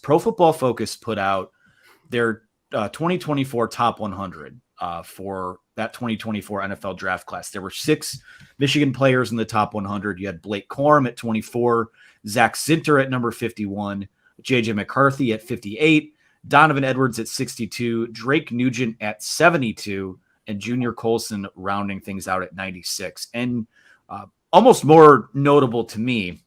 Pro Football Focus put out their 2024 top 100 for that 2024 NFL draft class. There were 6 Michigan players in the top 100. You had Blake Corum at 24, Zach Zinter at number 51, JJ McCarthy at 58, Donovan Edwards at 62, Drake Nugent at 72, and Junior Colson rounding things out at 96. And almost more notable to me,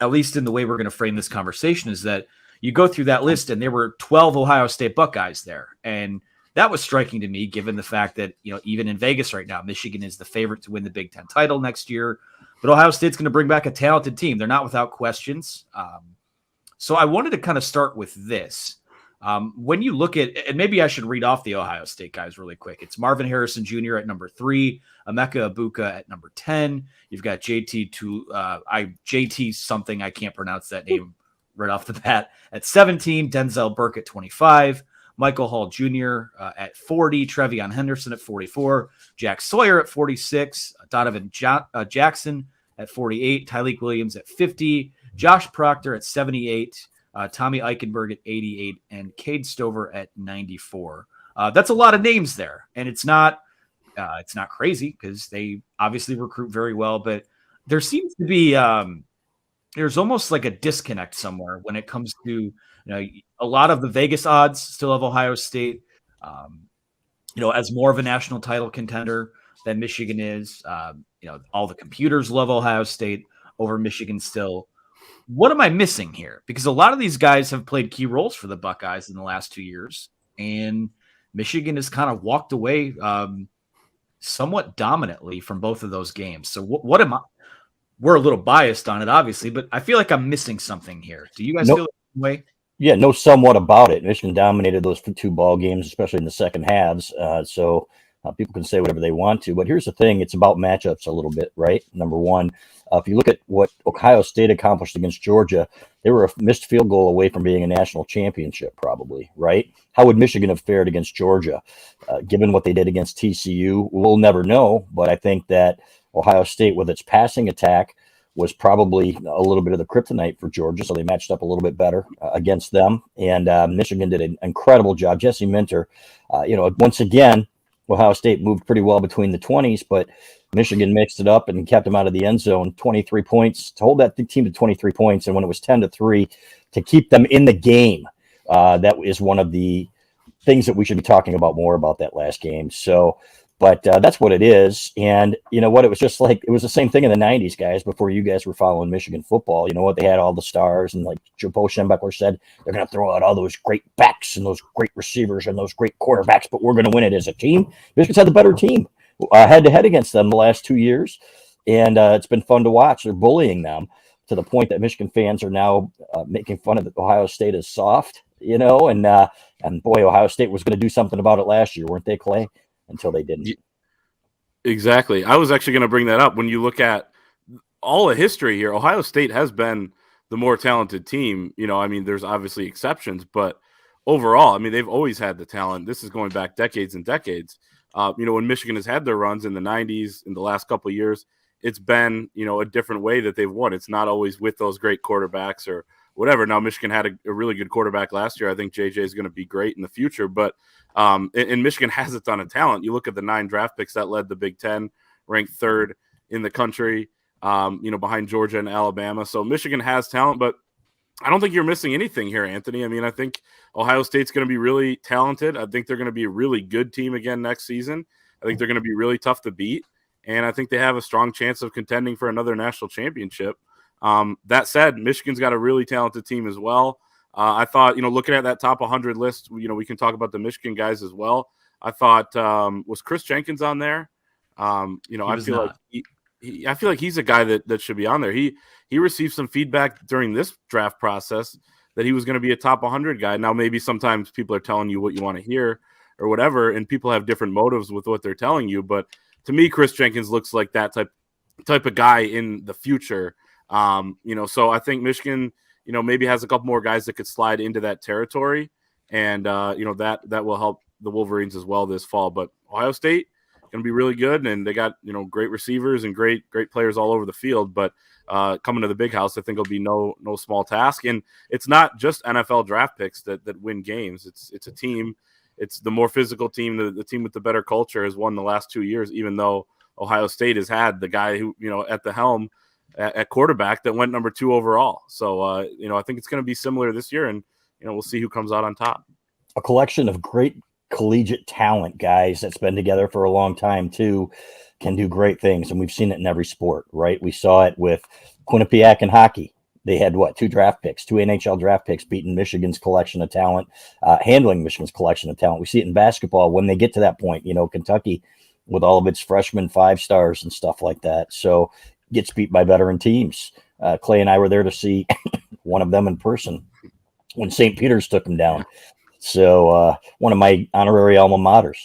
at least in the way we're going to frame this conversation, is that you go through that list and there were 12 Ohio State Buckeyes there. And that was striking to me, given the fact that, even in Vegas right now, Michigan is the favorite to win the Big Ten title next year. But Ohio State's going to bring back a talented team. They're not without questions. So I wanted to kind of start with this. When you look at, and maybe I should read off the Ohio State guys really quick. It's Marvin Harrison Jr. at number 3, Emeka Ibuka at number 10. You've got JT something. I can't pronounce that name right off the bat at 17, Denzel Burke at 25, Michael Hall Jr. At 40, Trevion Henderson at 44, Jack Sawyer at 46, Donovan Jackson at 48, Tyleik Williams at 50, Josh Proctor at 78, Tommy Eichenberg at 88, and Cade Stover at 94. That's a lot of names there, and it's not crazy because they obviously recruit very well, but there seems to be there's almost like a disconnect somewhere when it comes to a lot of the Vegas odds still have Ohio State as more of a national title contender than Michigan is. All the computers love Ohio State over Michigan still. What am I missing here? Because a lot of these guys have played key roles for the Buckeyes in the last 2 years, and Michigan has kind of walked away somewhat dominantly from both of those games. So what am I? We're a little biased on it, obviously, but I feel like I'm missing something here. Do you guys feel the same way? Yeah, no, somewhat about it. Michigan dominated those 2 ball games, especially in the second halves. So people can say whatever they want to, but here's the thing: it's about matchups a little bit, right? Number one, if you look at what Ohio State accomplished against Georgia, they were a missed field goal away from being a national championship, probably, right? How would Michigan have fared against Georgia, given what they did against TCU? We'll never know, but I think that Ohio State, with its passing attack, was probably a little bit of the kryptonite for Georgia, so they matched up a little bit better against them. And Michigan did an incredible job. Jesse Minter, once again, Ohio State moved pretty well between the 20s, but Michigan mixed it up and kept them out of the end zone. 23 points to hold that team to 23 points, and when it was 10-3, to keep them in the game. That is one of the things that we should be talking about more about that last game. So. But that's what it is. And you know what? It was just like, it was the same thing in the 90s, guys, before you guys were following Michigan football. You know what? They had all the stars, and like Joe Schembechler said, they're going to throw out all those great backs and those great receivers and those great quarterbacks, but we're going to win it as a team. Michigan's had the better team head-to-head against them the last 2 years. And it's been fun to watch. They're bullying them to the point that Michigan fans are now making fun of Ohio State as soft, and boy, Ohio State was going to do something about it last year, weren't they, Clay? Until they didn't. Exactly. I was actually going to bring that up. When you look at all the history here, Ohio State has been the more talented team. There's obviously exceptions, but overall, they've always had the talent. This is going back decades and decades. When Michigan has had their runs in the 90s, in the last couple of years, it's been, a different way that they've won. It's not always with those great quarterbacks or whatever. Now, Michigan had a really good quarterback last year. I think JJ is going to be great in the future, but and Michigan has a ton of talent. You look at the 9 draft picks that led the Big Ten, ranked 3rd in the country, behind Georgia and Alabama. So Michigan has talent, but I don't think you're missing anything here, Anthony. I think Ohio State's going to be really talented. I think they're going to be a really good team again next season. I think they're going to be really tough to beat, and I think they have a strong chance of contending for another national championship. That said, Michigan's got a really talented team as well. I thought, looking at that top 100 list, we can talk about the Michigan guys as well. I thought, was Chris Jenkins on there? I feel like he's a guy that should be on there. He received some feedback during this draft process that he was going to be a top 100 guy. Now, maybe sometimes people are telling you what you want to hear or whatever, and people have different motives with what they're telling you. But to me, Chris Jenkins looks like that type of guy in the future. So I think Michigan, maybe has a couple more guys that could slide into that territory, and that will help the Wolverines as well this fall. But Ohio State going to be really good, and they got great receivers and great players all over the field. But coming to the big house, I think will be no small task. And it's not just NFL draft picks that win games. It's a team. It's the more physical team. The team with the better culture has won the last 2 years, even though Ohio State has had the guy who at the helm at quarterback that went number 2 overall. So I think it's going to be similar this year, and we'll see who comes out on top. A collection of great collegiate talent, guys that's been together for a long time too, can do great things, and we've seen it in every sport, right? We saw it with Quinnipiac in hockey. They had 2 draft picks, 2 NHL draft picks, beating Michigan's collection of talent, handling Michigan's collection of talent. We see it in basketball when they get to that point. Kentucky with all of its freshman 5 stars and stuff like that, so gets beat by veteran teams. Clay and I were there to see one of them in person when St. Peter's took them down. So one of my honorary alma maters.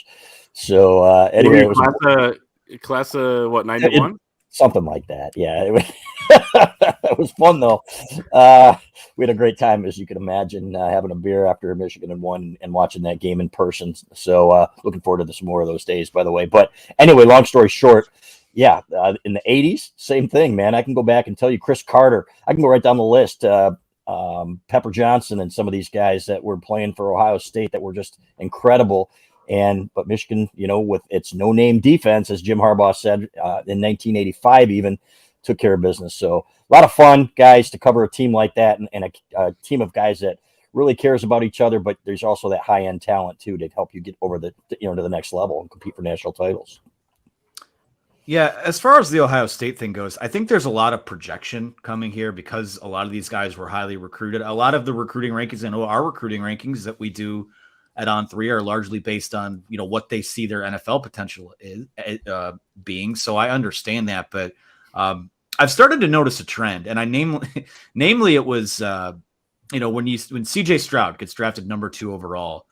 So anyway, it was class what, 91? Something like that. Yeah, it was, it was fun though. We had a great time, as you can imagine, having a beer after Michigan had won and watching that game in person. So looking forward to some more of those days, by the way. But anyway, long story short, yeah, in the 80s, same thing, man. I can go back and tell you Chris Carter. I can go right down the list. Pepper Johnson and some of these guys that were playing for Ohio State that were just incredible. But Michigan, with its no-name defense, as Jim Harbaugh said in 1985, even took care of business. So a lot of fun, guys, to cover a team like that and a team of guys that really cares about each other. But there's also that high-end talent too to help you get over to the next level and compete for national titles. Yeah, as far as the Ohio State thing goes, I think there's a lot of projection coming here because a lot of these guys were highly recruited. A lot of the recruiting rankings and our recruiting rankings that we do at On3 are largely based on, what they see their NFL potential is being. So I understand that, but I've started to notice a trend, and namely it was, when CJ Stroud gets drafted number 2 overall.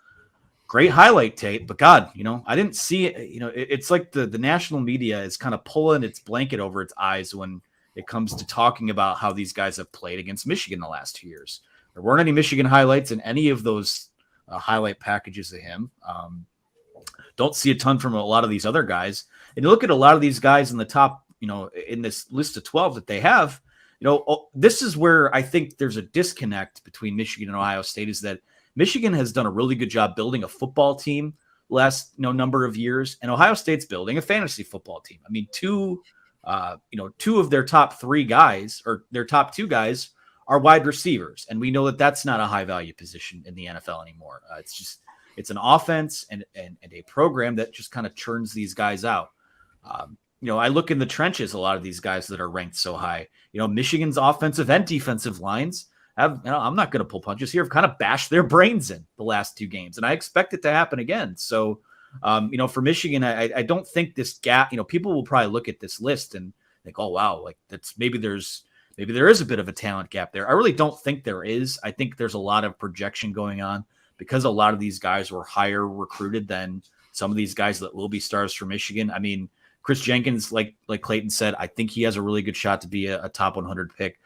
Great highlight tape, but God, I didn't see it. It's like the national media is kind of pulling its blanket over its eyes when it comes to talking about how these guys have played against Michigan the last 2 years. There weren't any Michigan highlights in any of those highlight packages of him. Don't see a ton from a lot of these other guys. And you look at a lot of these guys in the top, in this list of 12 that they have, this is where I think there's a disconnect between Michigan and Ohio State, is that Michigan has done a really good job building a football team last number of years, and Ohio State's building a fantasy football team. I mean, two of their top 3 guys, or their top 2 guys, are wide receivers, and we know that that's not a high value position in the NFL anymore. It's an offense and a program that just kind of churns these guys out. I look in the trenches, a lot of these guys that are ranked so high. Michigan's offensive and defensive lines have, I'm not going to pull punches here, have kind of bashed their brains in the last 2 games, and I expect it to happen again. So, for Michigan, I don't think this gap, people will probably look at this list and think, oh, wow, like maybe there is a bit of a talent gap there. I really don't think there is. I think there's a lot of projection going on because a lot of these guys were higher recruited than some of these guys that will be stars for Michigan. I mean, Chris Jenkins, like Clayton said, I think he has a really good shot to be a top 100 pick.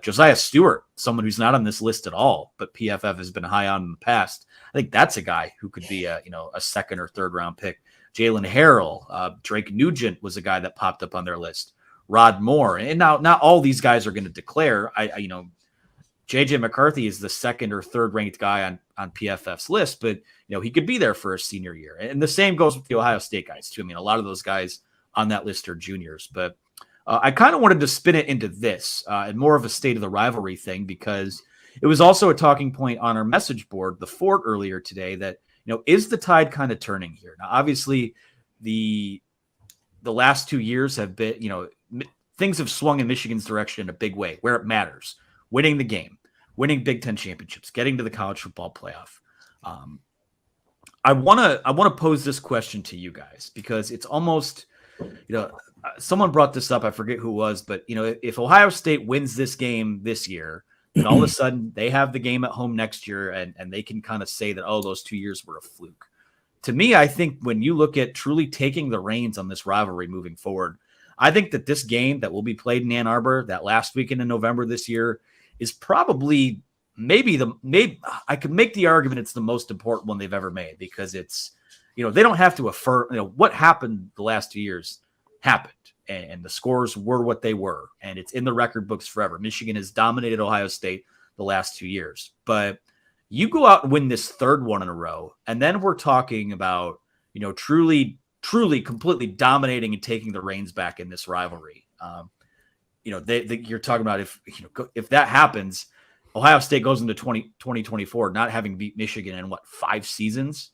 Josiah Stewart, someone who's not on this list at all, but PFF has been high on in the past. I think that's a guy who could be a second or third round pick. Jalen Harrell, Drake Nugent was a guy that popped up on their list. Rod Moore, and now not all these guys are going to declare. JJ McCarthy is the second or third ranked guy on PFF's list, but he could be there for a senior year, and the same goes with the Ohio State guys too. I mean, a lot of those guys on that list are juniors, but I kind of wanted to spin it into this and more of a state of the rivalry thing, because it was also a talking point on our message board, the Fort, earlier today, that is the tide kind of turning here? Now, obviously, the last 2 years have been things have swung in Michigan's direction in a big way, where it matters: winning the game, winning Big Ten championships, getting to the college football playoff. I want to pose this question to you guys, because it's almost, someone brought this up. I forget who it was, but if Ohio State wins this game this year, then all of a sudden they have the game at home next year, and they can kind of say that, oh, those 2 years were a fluke. To me, I think when you look at truly taking the reins on this rivalry moving forward, I think that this game that will be played in Ann Arbor that last weekend in November this year is probably maybe I could make the argument it's the most important one they've ever made, because it's they don't have to affirm, what happened the last 2 years happened, and the scores were what they were, and it's in the record books forever. Michigan has dominated Ohio State the last 2 years, but you go out and win this third one in a row, and then we're talking about, truly, completely dominating and taking the reins back in this rivalry. You're talking about if that happens, Ohio State goes into 2024 not having beat Michigan in 5 seasons.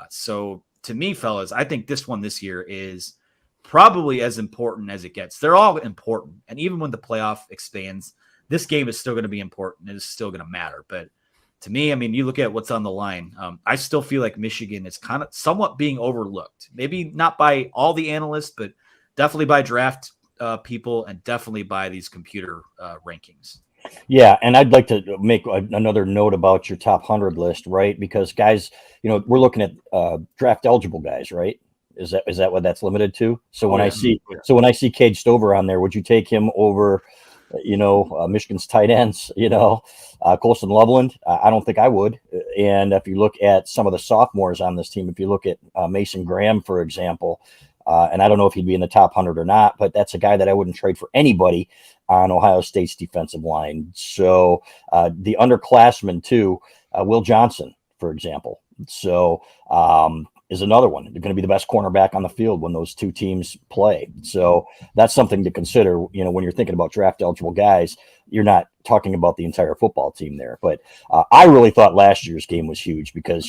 So to me, fellas, I think this one this year is probably as important as it gets. They're all important. And even when the playoff expands, this game is still going to be important. It is still going to matter. But to me, I mean, you look at what's on the line. I still feel like Michigan is kind of somewhat being overlooked. Maybe not by all the analysts, but definitely by draft people and definitely by these computer rankings. Yeah, and I'd like to make another note about your top 100 list, right? Because guys, we're looking at draft eligible guys, right? Is that what that's limited to? So when I see Cade Stover on there, would you take him over, Michigan's tight ends, Colson Loveland? I don't think I would. And if you look at some of the sophomores on this team, if you look at Mason Graham, for example, and I don't know if he'd be in the top 100 or not, but that's a guy that I wouldn't trade for anybody on Ohio State's defensive line. So the underclassmen too, Will Johnson, for example. So is another one. They're going to be the best cornerback on the field when those two teams play. So that's something to consider. When you're thinking about draft eligible guys, you're not talking about the entire football team there. But I really thought last year's game was huge because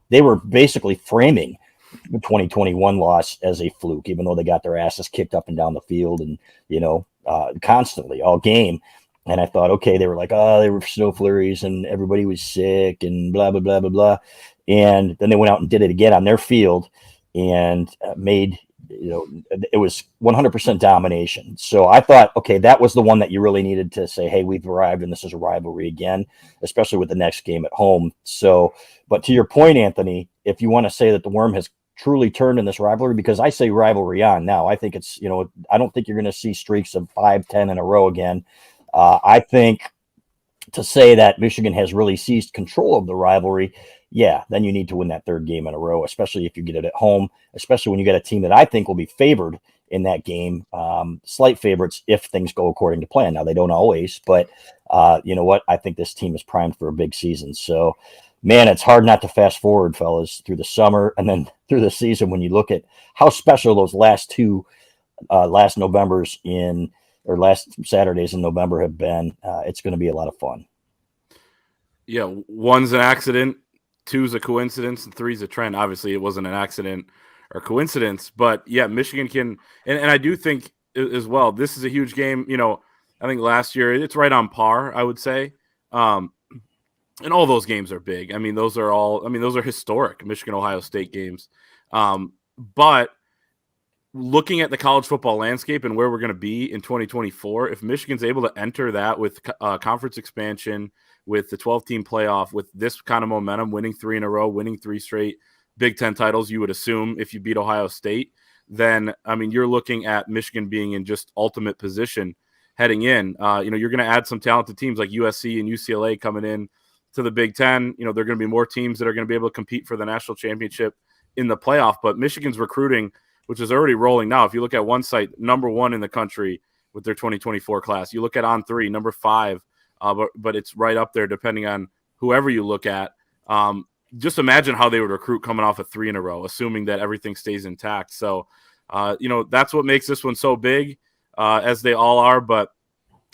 they were basically framing the 2021 loss as a fluke, even though they got their asses kicked up and down the field and constantly all game. And I thought, okay, they were like, they were snow flurries and everybody was sick and blah blah blah blah blah. And then they went out and did it again on their field and made it was 100% domination. So I thought, okay, that was the one that you really needed to say, hey, we've arrived and this is a rivalry again, especially with the next game at home. So, but to your point, Anthony, if you want to say that the worm has truly turned in this rivalry, because I say rivalry on now, I think it's, I don't think you're going to see streaks of 5-10 in a row again. I think to say that Michigan has really seized control of the rivalry, yeah, then you need to win that third game in a row, especially if you get it at home, especially when you get a team that I think will be favored in that game, slight favorites if things go according to plan. Now, they don't always, but you know what? I think this team is primed for a big season. So, man, it's hard not to fast forward, fellas, through the summer and then through the season when you look at how special those last Saturdays in November have been. It's going to be a lot of fun. Yeah, one's an accident, two's a coincidence, and three's a trend. Obviously, it wasn't an accident or coincidence, but yeah, Michigan can, and I do think as well, this is a huge game. I think last year it's right on par, I would say. And all those games are big. I mean, those are historic Michigan Ohio State games. But looking at the college football landscape and where we're going to be in 2024, if Michigan's able to enter that with conference expansion, with the 12-team playoff, with this kind of momentum, winning 3 in a row, winning 3 straight Big Ten titles, you would assume if you beat Ohio State, then, I mean, you're looking at Michigan being in just ultimate position heading in. You're going to add some talented teams like USC and UCLA coming in to the Big Ten. There are going to be more teams that are going to be able to compete for the national championship in the playoff. But Michigan's recruiting, which is already rolling now. If you look at one site, number 1 in the country with their 2024 class. You look at On3, number 5, but it's right up there depending on whoever you look at. Just imagine how they would recruit coming off of 3 in a row, assuming that everything stays intact. So, that's what makes this one so big, as they all are. But,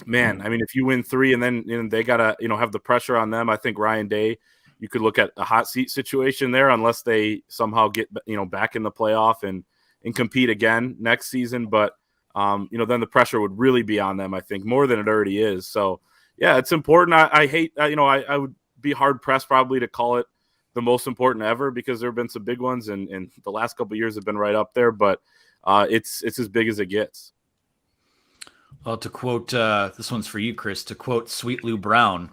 man, I mean, if you win 3 and then they got to, have the pressure on them, I think Ryan Day, you could look at a hot seat situation there unless they somehow get, back in the playoff and compete again next season. But, then the pressure would really be on them, I think, more than it already is. So, yeah, it's important. I hate, I would be hard pressed probably to call it the most important ever because there have been some big ones and the last couple of years have been right up there, but it's as big as it gets. Well, to quote, this one's for you, Chris, to quote Sweet Lou Brown,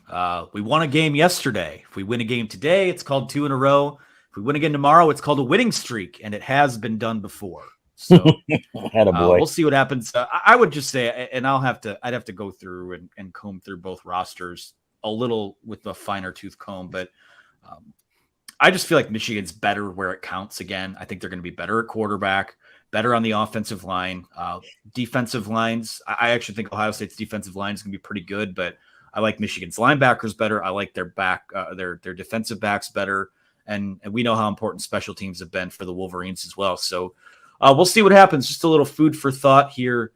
we won a game yesterday. If we win a game today, it's called 2 in a row. If we win again tomorrow, it's called a winning streak, and it has been done before. So we'll see what happens. I would just say, and I'd have to go through and comb through both rosters a little with a finer tooth comb, but I just feel like Michigan's better where it counts again. I think they're going to be better at quarterback, better on the offensive line. Defensive lines, I actually think Ohio State's defensive line is going to be pretty good, but I like Michigan's linebackers better. I like their defensive backs better. And we know how important special teams have been for the Wolverines as well. So we'll see what happens. Just a little food for thought here